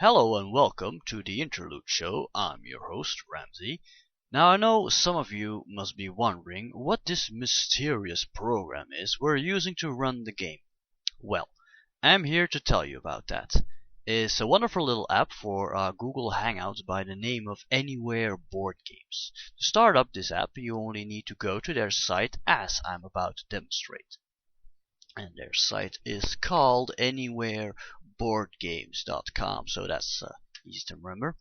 Hello and welcome to the Interlude Show. I'm your host, Ramsey. Now I know some of you must be wondering what this mysterious program is we're using to run the game. Well, I'm here to tell you about that. It's a wonderful little app for Google Hangouts by the name of Anywhere Board Games. To start up this app, you only need to go to their site as I'm about to demonstrate. And their site is called anywhereboardgames.com, so that's easy to remember.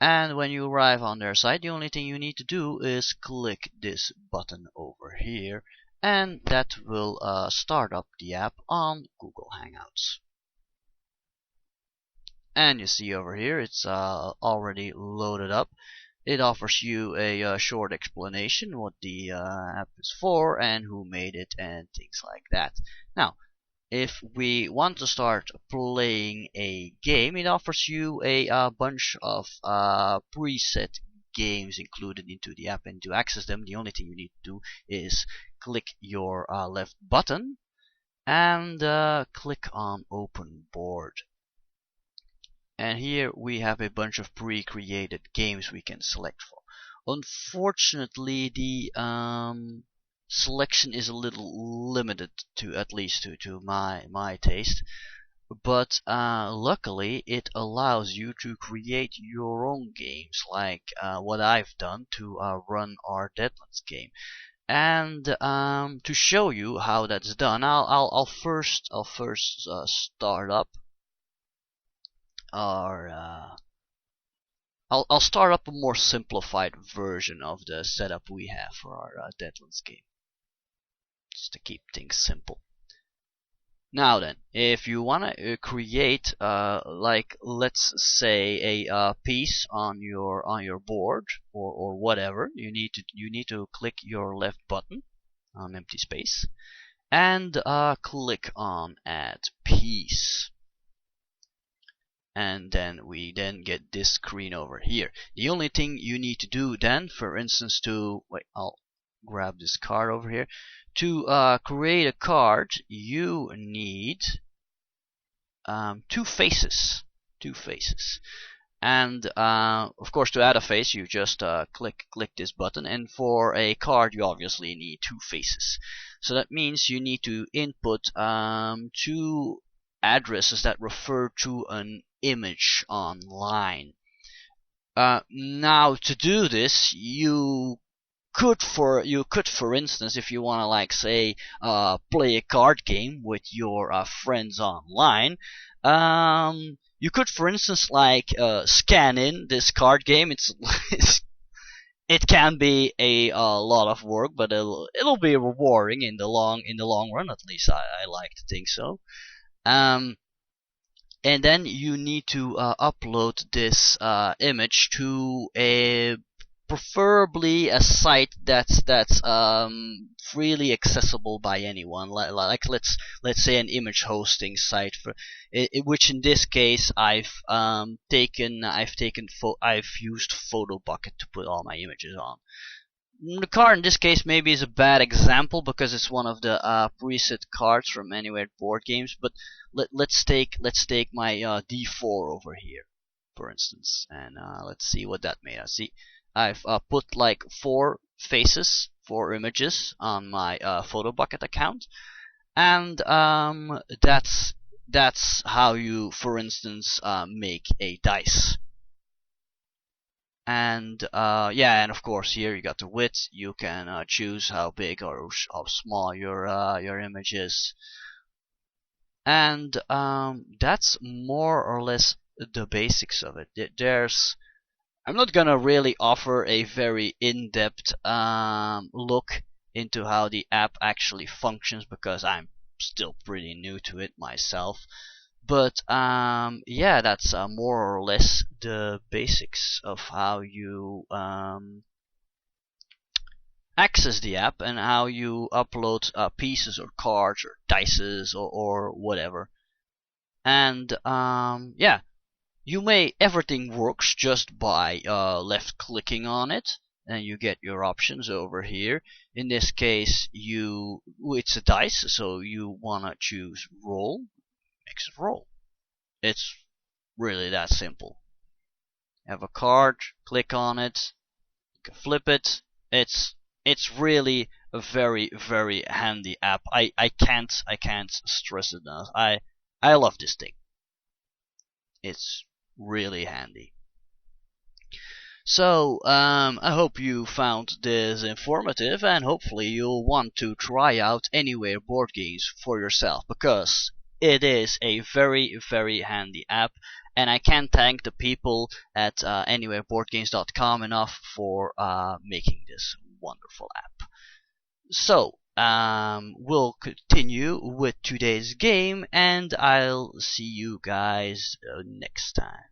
And when you arrive on their site, the only thing you need to do is click this button over here, and that will start up the app on Google Hangouts. And you see over here it's already loaded up. It offers you a short explanation what the app is for and who made it and things like that. Now, if we want to start playing a game, it offers you a bunch of preset games included into the app, and to access them, the only thing you need to do is click your left button and click on Open Board. And here we have a bunch of pre-created games we can select for. Unfortunately, the selection is a little limited, to at least to my taste. But luckily, it allows you to create your own games, like what I've done to run our Deadlands game. And to show you how that's done, I'll first start up. I'll start up a more simplified version of the setup we have for our Deadlands game, just to keep things simple. Now then, if you want to create, like let's say a piece on your board or whatever, you need to click your left button on empty space and click on Add Piece. And then we get this screen over here. The only thing you need to do then, for instance, I'll grab this card over here. To create a card, you need two faces. And of course, to add a face, you just click this button. And for a card, you obviously need two faces. So that means you need to input two addresses that refer to an image online. Now to do this, you could for instance, if you want to like say play a card game with your friends online, you could for instance like scan in this card game. It can be a lot of work, but it'll be rewarding in the long run. At least I like to think so. And then you need to upload this image to preferably a site that's freely accessible by anyone. Like let's say an image hosting site, for which in this case I've used PhotoBucket to put all my images on. The card in this case maybe is a bad example because it's one of the preset cards from Anywhere Board Games, but let's take my D4 over here, for instance, and let's see what that made us. See, I've put like four images on my PhotoBucket account, and that's how you, for instance, make a dice. And and of course here you got the width. You can choose how big or how small your image is, and that's more or less the basics of it. I'm not gonna really offer a very in-depth look into how the app actually functions because I'm still pretty new to it myself. But that's more or less the basics of how you access the app and how you upload pieces or cards or dices or whatever. And everything works just by left clicking on it, and you get your options over here. In this case, it's a dice, so you wanna choose roll. Makes it roll. It's Really that simple. Have a card, click on it, you can flip it. It's really a very handy app. I can't stress it enough. I love this thing. It's really handy. So, I hope you found this informative, and hopefully you'll want to try out Anywhere board games for yourself, because it is a very handy app, and I can't thank the people at anywhereboardgames.com enough for making this wonderful app. So, we'll continue with today's game, and I'll see you guys next time.